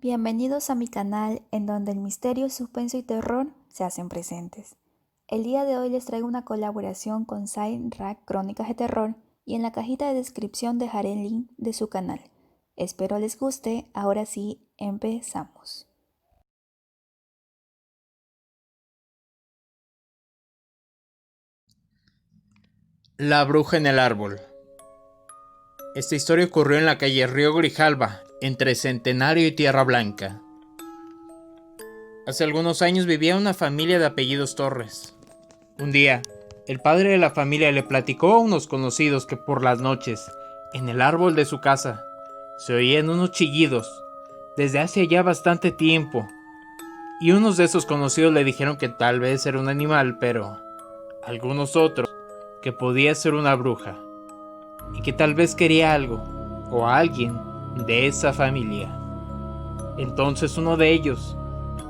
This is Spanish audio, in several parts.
Bienvenidos a mi canal en donde el misterio, suspenso y terror se hacen presentes. El día de hoy les traigo una colaboración con Silent Rack Crónicas de Terror y en la cajita de descripción dejaré el link de su canal. Espero les guste, ahora sí, empezamos. La bruja en el árbol. Esta historia ocurrió en la calle Río Grijalva, entre Centenario y Tierra Blanca. Hace algunos años vivía una familia de apellidos Torres. Un día, el padre de la familia le platicó a unos conocidos que por las noches, en el árbol de su casa, se oían unos chillidos, desde hace ya bastante tiempo. Y unos de esos conocidos le dijeron que tal vez era un animal, pero algunos otros que podía ser una bruja. Y que tal vez quería algo, o a alguien, de esa familia. Entonces uno de ellos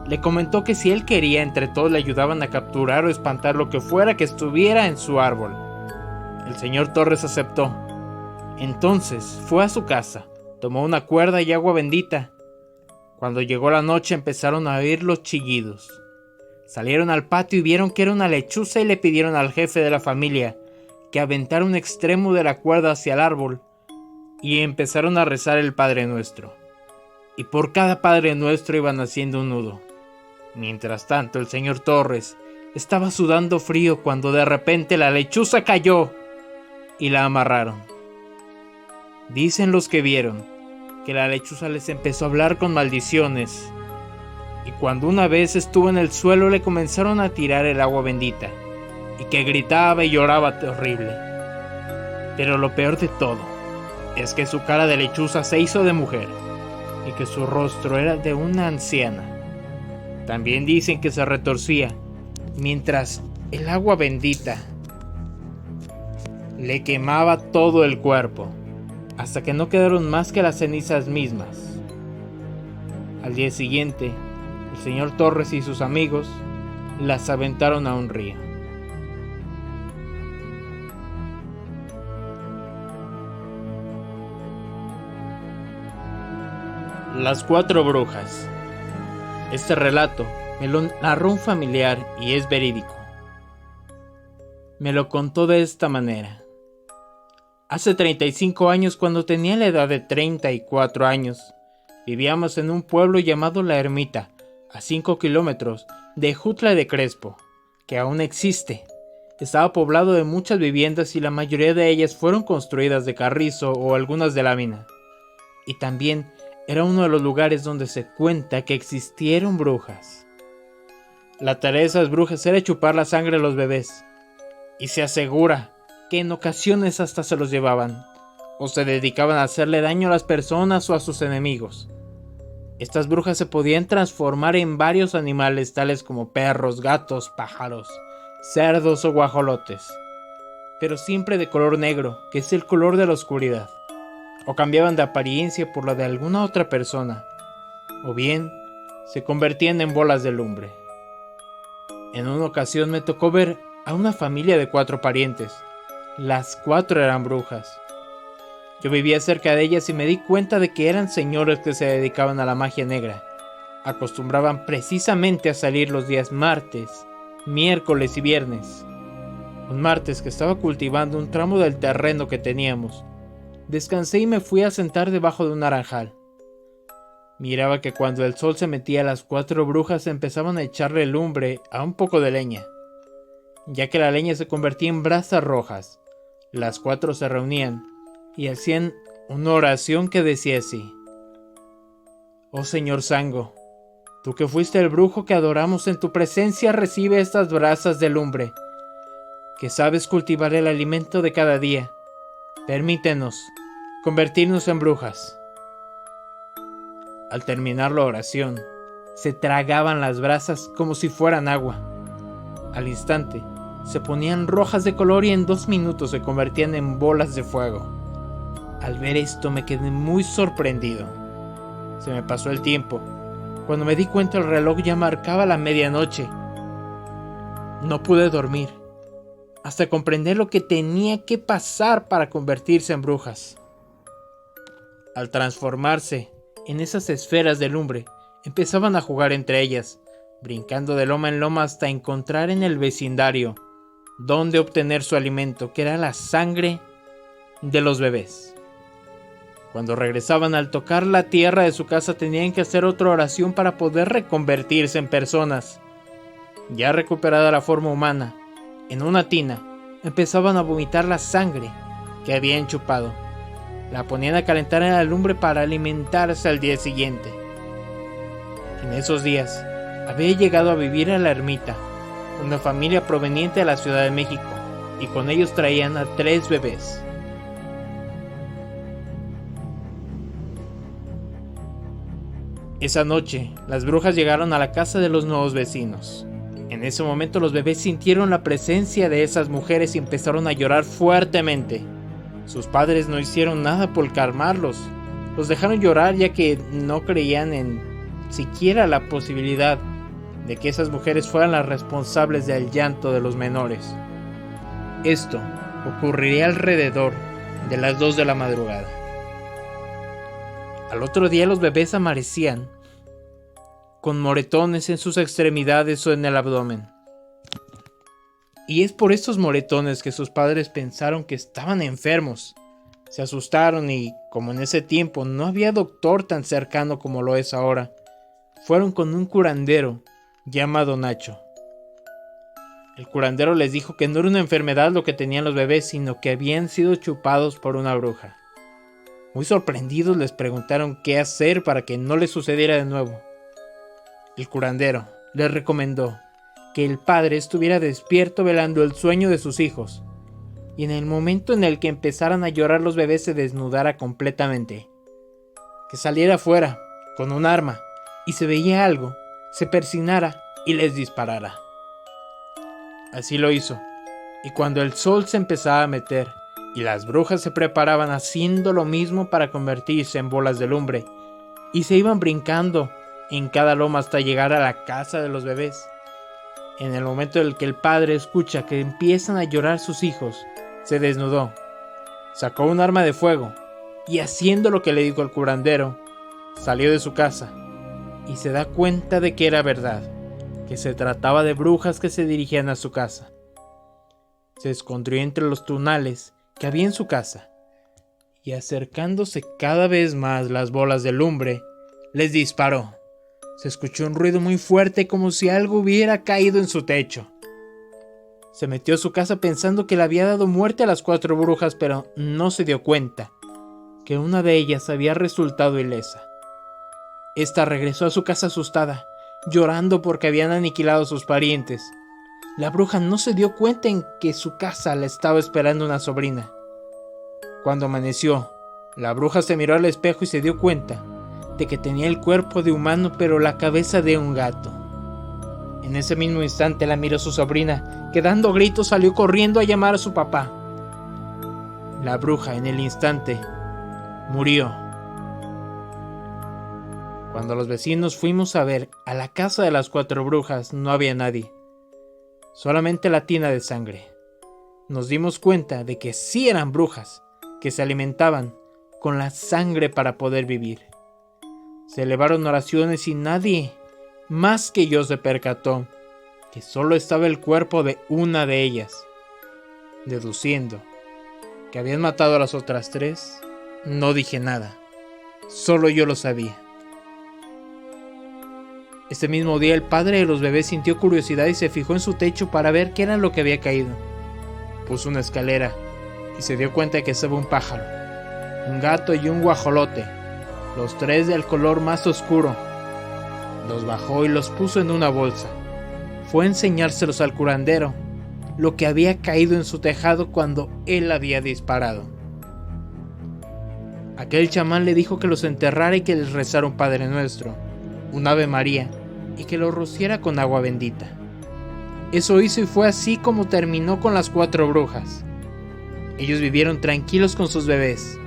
le comentó que si él quería, entre todos le ayudaban a capturar o espantar lo que fuera que estuviera en su árbol. El señor Torres aceptó. Entonces fue a su casa, tomó una cuerda y agua bendita. Cuando llegó la noche empezaron a oír los chillidos. Salieron al patio y vieron que era una lechuza y le pidieron al jefe de la familia que aventara un extremo de la cuerda hacia el árbol y empezaron a rezar el Padre Nuestro. Y por cada Padre Nuestro iban haciendo un nudo. Mientras tanto, el señor Torres estaba sudando frío cuando de repente la lechuza cayó y la amarraron. Dicen los que vieron que la lechuza les empezó a hablar con maldiciones y cuando una vez estuvo en el suelo le comenzaron a tirar el agua bendita y que gritaba y lloraba horrible. Pero lo peor de todo es que su cara de lechuza se hizo de mujer y que su rostro era de una anciana. También dicen que se retorcía mientras el agua bendita le quemaba todo el cuerpo hasta que no quedaron más que las cenizas mismas. Al día siguiente, el señor Torres y sus amigos las aventaron a un río. Las cuatro brujas. Este relato me lo narró un familiar y es verídico. Me lo contó de esta manera. Hace 35 años, cuando tenía la edad de 34 años, vivíamos en un pueblo llamado La Ermita, a 5 kilómetros de Jutla de Crespo, que aún existe. Estaba poblado de muchas viviendas y la mayoría de ellas fueron construidas de carrizo o algunas de lámina. Y también era uno de los lugares donde se cuenta que existieron brujas. La tarea de esas brujas era chupar la sangre de los bebés, y se asegura que en ocasiones hasta se los llevaban, o se dedicaban a hacerle daño a las personas o a sus enemigos. Estas brujas se podían transformar en varios animales tales como perros, gatos, pájaros, cerdos o guajolotes, pero siempre de color negro, que es el color de la oscuridad. O cambiaban de apariencia por la de alguna otra persona, o bien se convertían en bolas de lumbre. En una ocasión me tocó ver a una familia de 4 parientes. Las 4 eran brujas. Yo vivía cerca de ellas y me di cuenta de que eran señores que se dedicaban a la magia negra. Acostumbraban precisamente a salir los días martes, miércoles y viernes. Un martes que estaba cultivando un tramo del terreno que teníamos, descansé y me fui a sentar debajo de un naranjal. Miraba que cuando el sol se metía, las 4 brujas empezaban a echarle lumbre a un poco de leña. Ya que la leña se convertía en brasas rojas, las 4 se reunían y hacían una oración que decía así: Oh Señor Sango, tú que fuiste el brujo que adoramos en tu presencia, recibe estas brasas de lumbre, que sabes cultivar el alimento de cada día. Permítenos convertirnos en brujas. Al terminar la oración, se tragaban las brasas como si fueran agua. Al instante, se ponían rojas de color y en 2 minutos se convertían en bolas de fuego. Al ver esto me quedé muy sorprendido. Se me pasó el tiempo. Cuando me di cuenta el reloj ya marcaba la medianoche. No pude dormir, hasta comprender lo que tenía que pasar para convertirse en brujas. Al transformarse en esas esferas de lumbre, empezaban a jugar entre ellas, brincando de loma en loma hasta encontrar en el vecindario donde obtener su alimento, que era la sangre de los bebés. Cuando regresaban, al tocar la tierra de su casa, tenían que hacer otra oración para poder reconvertirse en personas. Ya recuperada la forma humana, en una tina, empezaban a vomitar la sangre que habían chupado. La ponían a calentar en la lumbre para alimentarse al día siguiente. En esos días, había llegado a vivir a la ermita una familia proveniente de la Ciudad de México, y con ellos traían a 3 bebés. Esa noche, las brujas llegaron a la casa de los nuevos vecinos. En ese momento los bebés sintieron la presencia de esas mujeres y empezaron a llorar fuertemente. Sus padres no hicieron nada por calmarlos. Los dejaron llorar ya que no creían en siquiera la posibilidad de que esas mujeres fueran las responsables del llanto de los menores. Esto ocurriría alrededor de las 2 de la madrugada. Al otro día los bebés amanecían con moretones en sus extremidades o en el abdomen. Y es por estos moretones que sus padres pensaron que estaban enfermos. Se asustaron y, como en ese tiempo no había doctor tan cercano como lo es ahora, fueron con un curandero llamado Nacho. El curandero les dijo que no era una enfermedad lo que tenían los bebés, sino que habían sido chupados por una bruja. Muy sorprendidos les preguntaron qué hacer para que no les sucediera de nuevo. El curandero les recomendó que el padre estuviera despierto velando el sueño de sus hijos, y en el momento en el que empezaran a llorar los bebés se desnudara completamente, que saliera afuera con un arma y si veía algo, se persignara y les disparara. Así lo hizo, y cuando el sol se empezaba a meter y las brujas se preparaban haciendo lo mismo para convertirse en bolas de lumbre, y se iban brincando en cada loma hasta llegar a la casa de los bebés. En el momento en el que el padre escucha que empiezan a llorar sus hijos, se desnudó, sacó un arma de fuego y, haciendo lo que le dijo el curandero, salió de su casa y se da cuenta de que era verdad, que se trataba de brujas que se dirigían a su casa. Se escondió entre los tunales que había en su casa y, acercándose cada vez más las bolas de lumbre, les disparó. Se escuchó un ruido muy fuerte como si algo hubiera caído en su techo. Se metió a su casa pensando que le había dado muerte a las 4 brujas, pero no se dio cuenta que una de ellas había resultado ilesa. Esta regresó a su casa asustada, llorando porque habían aniquilado a sus parientes. La bruja no se dio cuenta en que su casa la estaba esperando una sobrina. Cuando amaneció, la bruja se miró al espejo y se dio cuenta de que tenía el cuerpo de humano pero la cabeza de un gato. En ese mismo instante la miró su sobrina, que dando gritos salió corriendo a llamar a su papá. La bruja en el instante murió. Cuando los vecinos fuimos a ver a la casa de las 4 brujas, no había nadie, solamente la tina de sangre. Nos dimos cuenta de que sí eran brujas, que se alimentaban con la sangre para poder vivir. Se elevaron oraciones y nadie más que yo se percató que solo estaba el cuerpo de una de ellas. Deduciendo que habían matado a las otras 3, no dije nada, solo yo lo sabía. Ese mismo día el padre de los bebés sintió curiosidad y se fijó en su techo para ver qué era lo que había caído. Puso una escalera y se dio cuenta de que estaba un pájaro, un gato y un guajolote, los 3 del color más oscuro. Los bajó y los puso en una bolsa. Fue a enseñárselos al curandero, lo que había caído en su tejado cuando él había disparado. Aquel chamán le dijo que los enterrara y que les rezara un Padre Nuestro, un Ave María, y que los rociara con agua bendita. Eso hizo y fue así como terminó con las 4 brujas. Ellos vivieron tranquilos con sus bebés,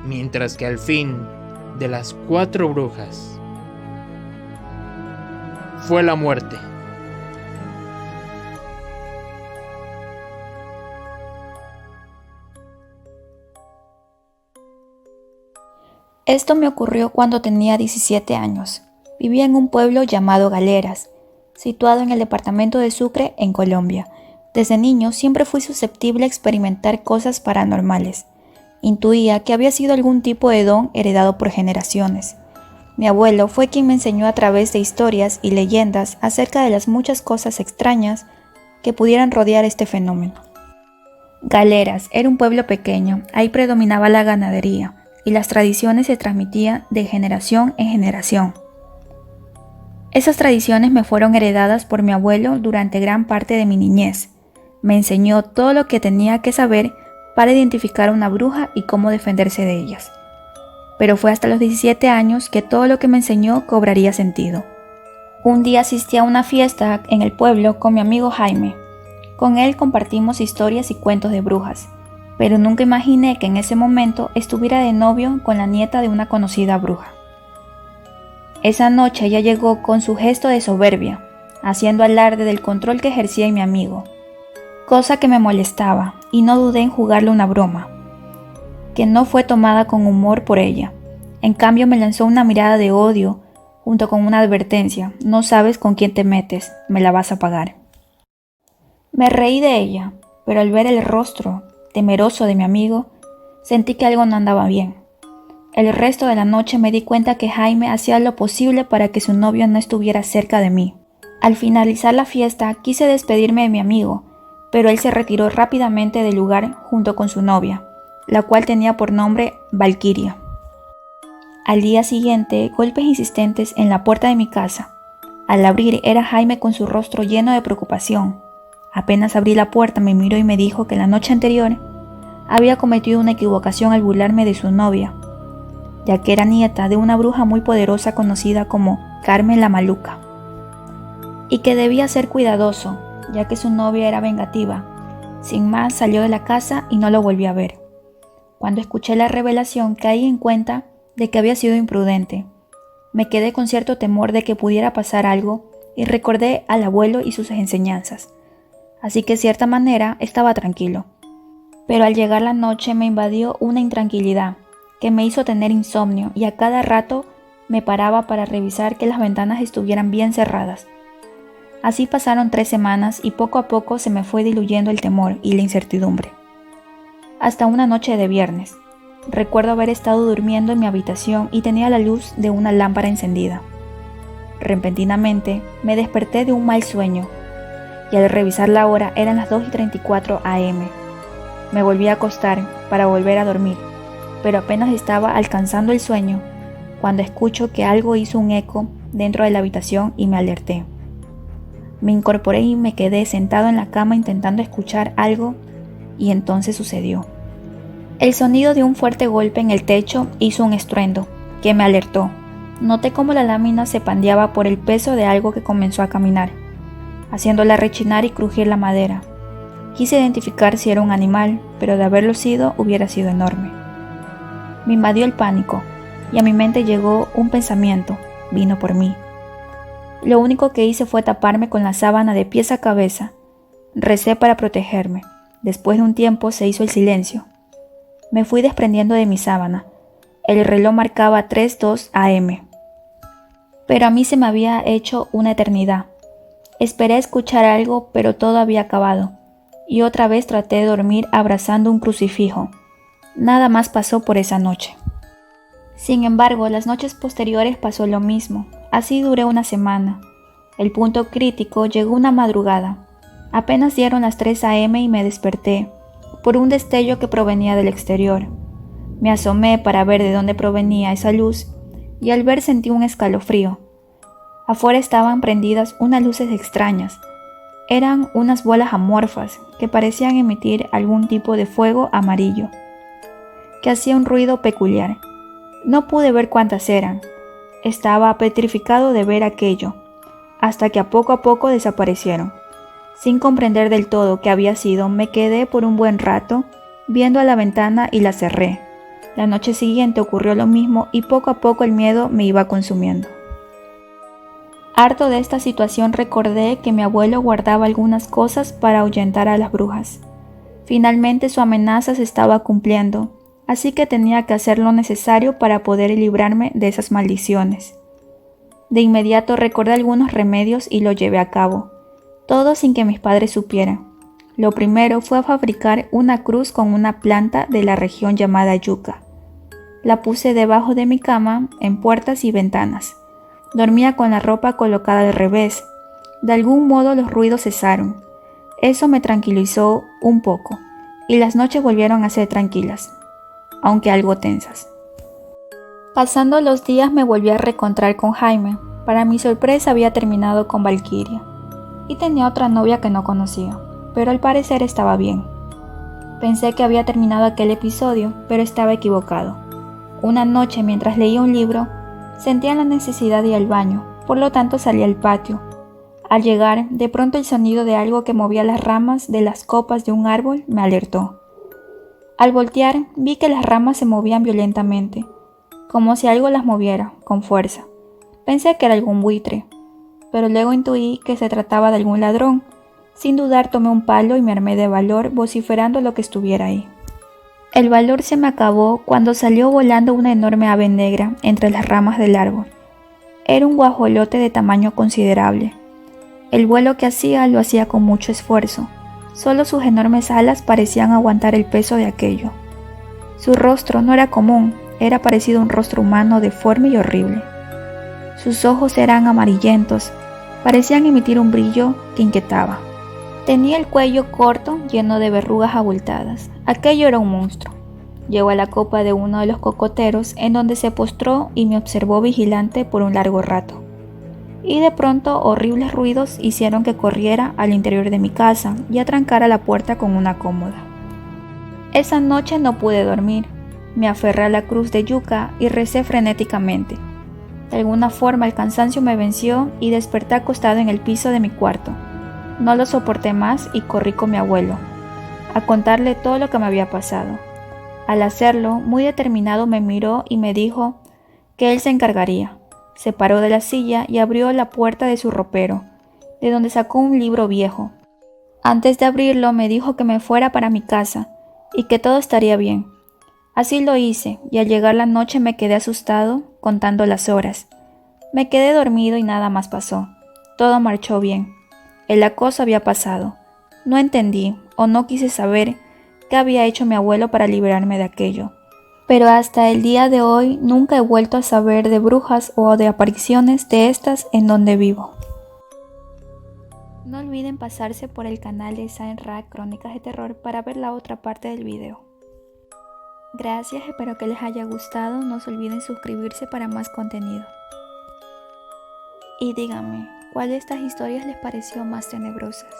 mientras que al fin de las 4 brujas fue la muerte. Esto me ocurrió cuando tenía 17 años. Vivía en un pueblo llamado Galeras, situado en el departamento de Sucre, en Colombia. Desde niño siempre fui susceptible a experimentar cosas paranormales. Intuía que había sido algún tipo de don heredado por generaciones. Mi abuelo fue quien me enseñó a través de historias y leyendas acerca de las muchas cosas extrañas que pudieran rodear este fenómeno. Galeras era un pueblo pequeño, ahí predominaba la ganadería y las tradiciones se transmitían de generación en generación. Esas tradiciones me fueron heredadas por mi abuelo durante gran parte de mi niñez. Me enseñó todo lo que tenía que saber para identificar a una bruja y cómo defenderse de ellas. Pero fue hasta los 17 años que todo lo que me enseñó cobraría sentido. Un día asistí a una fiesta en el pueblo con mi amigo Jaime. Con él compartimos historias y cuentos de brujas, pero nunca imaginé que en ese momento estuviera de novio con la nieta de una conocida bruja. Esa noche ella llegó con su gesto de soberbia, haciendo alarde del control que ejercía en mi amigo, cosa que me molestaba y no dudé en jugarle una broma, que no fue tomada con humor por ella. En cambio me lanzó una mirada de odio junto con una advertencia: no sabes con quién te metes, me la vas a pagar. Me reí de ella, pero al ver el rostro temeroso de mi amigo, sentí que algo no andaba bien. El resto de la noche me di cuenta que Jaime hacía lo posible para que su novio no estuviera cerca de mí. Al finalizar la fiesta quise despedirme de mi amigo, pero él se retiró rápidamente del lugar junto con su novia, la cual tenía por nombre Valquiria. Al día siguiente, golpes insistentes en la puerta de mi casa. Al abrir era Jaime con su rostro lleno de preocupación. Apenas abrí la puerta me miró y me dijo que la noche anterior había cometido una equivocación al burlarme de su novia, ya que era nieta de una bruja muy poderosa conocida como Carmen la Maluca, y que debía ser cuidadoso, ya que su novia era vengativa. Sin más, salió de la casa y no lo volví a ver. Cuando escuché la revelación caí en cuenta de que había sido imprudente. Me quedé con cierto temor de que pudiera pasar algo y recordé al abuelo y sus enseñanzas, así que de cierta manera estaba tranquilo. Pero al llegar la noche me invadió una intranquilidad que me hizo tener insomnio y a cada rato me paraba para revisar que las ventanas estuvieran bien cerradas. Así pasaron 3 semanas y poco a poco se me fue diluyendo el temor y la incertidumbre. Hasta una noche de viernes. Recuerdo haber estado durmiendo en mi habitación y tenía la luz de una lámpara encendida. Repentinamente me desperté de un mal sueño y al revisar la hora eran las 2:34 am. Me volví a acostar para volver a dormir, pero apenas estaba alcanzando el sueño cuando escucho que algo hizo un eco dentro de la habitación y me alerté. Me incorporé y me quedé sentado en la cama intentando escuchar algo y entonces sucedió. El sonido de un fuerte golpe en el techo hizo un estruendo que me alertó. Noté cómo la lámina se pandeaba por el peso de algo que comenzó a caminar, haciéndola rechinar y crujir la madera. Quise identificar si era un animal, pero de haberlo sido hubiera sido enorme. Me invadió el pánico y a mi mente llegó un pensamiento: vino por mí. Lo único que hice fue taparme con la sábana de pies a cabeza. Recé para protegerme. Después de un tiempo se hizo el silencio. Me fui desprendiendo de mi sábana. El reloj marcaba 3:02 am. Pero a mí se me había hecho una eternidad. Esperé escuchar algo, pero todo había acabado. Y otra vez traté de dormir abrazando un crucifijo. Nada más pasó por esa noche. Sin embargo, las noches posteriores pasó lo mismo. Así duré una semana. El punto crítico llegó una madrugada. Apenas dieron las 3 am y me desperté por un destello que provenía del exterior. Me asomé para ver de dónde provenía esa luz y al ver sentí un escalofrío. Afuera estaban prendidas unas luces extrañas. Eran unas bolas amorfas que parecían emitir algún tipo de fuego amarillo, que hacía un ruido peculiar. No pude ver cuántas eran. Estaba petrificado de ver aquello, hasta que a poco desaparecieron. Sin comprender del todo qué había sido, me quedé por un buen rato viendo a la ventana y la cerré. La noche siguiente ocurrió lo mismo y poco a poco el miedo me iba consumiendo. Harto de esta situación recordé que mi abuelo guardaba algunas cosas para ahuyentar a las brujas. Finalmente su amenaza se estaba cumpliendo así que tenía que hacer lo necesario para poder librarme de esas maldiciones. De inmediato recordé algunos remedios y lo llevé a cabo, todo sin que mis padres supieran. Lo primero fue fabricar una cruz con una planta de la región llamada yuca. La puse debajo de mi cama, en puertas y ventanas. Dormía con la ropa colocada al revés. De algún modo los ruidos cesaron. Eso me tranquilizó un poco, y las noches volvieron a ser tranquilas, aunque algo tensas. Pasando los días me volví a reencontrar con Jaime. Para mi sorpresa había terminado con Valkyria, y tenía otra novia que no conocía, pero al parecer estaba bien. Pensé que había terminado aquel episodio, pero estaba equivocado. Una noche, mientras leía un libro, sentía la necesidad de ir al baño, por lo tanto salí al patio. Al llegar, de pronto el sonido de algo que movía las ramas de las copas de un árbol me alertó. Al voltear, vi que las ramas se movían violentamente, como si algo las moviera, con fuerza. Pensé que era algún buitre, pero luego intuí que se trataba de algún ladrón. Sin dudar tomé un palo y me armé de valor vociferando lo que estuviera ahí. El valor se me acabó cuando salió volando una enorme ave negra entre las ramas del árbol. Era un guajolote de tamaño considerable. El vuelo que hacía lo hacía con mucho esfuerzo. Solo sus enormes alas parecían aguantar el peso de aquello. Su rostro no era común, era parecido a un rostro humano deforme y horrible. Sus ojos eran amarillentos, parecían emitir un brillo que inquietaba. Tenía el cuello corto, lleno de verrugas abultadas. Aquello era un monstruo. Llegó a la copa de uno de los cocoteros, en donde se postró y me observó vigilante por un largo rato. Y de pronto horribles ruidos hicieron que corriera al interior de mi casa y atrancara la puerta con una cómoda. Esa noche no pude dormir. Me aferré a la cruz de yuca y recé frenéticamente. De alguna forma el cansancio me venció y desperté acostado en el piso de mi cuarto. No lo soporté más y corrí con mi abuelo, a contarle todo lo que me había pasado. Al hacerlo, muy determinado me miró y me dijo que él se encargaría. Se paró de la silla y abrió la puerta de su ropero, de donde sacó un libro viejo. Antes de abrirlo me dijo que me fuera para mi casa y que todo estaría bien. Así lo hice y al llegar la noche me quedé asustado, contando las horas. Me quedé dormido y nada más pasó. Todo marchó bien. El acoso había pasado. No entendí o no quise saber qué había hecho mi abuelo para librarme de aquello. Pero hasta el día de hoy nunca he vuelto a saber de brujas o de apariciones de estas en donde vivo. No olviden pasarse por el canal de Saint Rack Crónicas de Terror para ver la otra parte del video. Gracias, espero que les haya gustado. No se olviden suscribirse para más contenido. Y díganme, ¿cuál de estas historias les pareció más tenebrosas?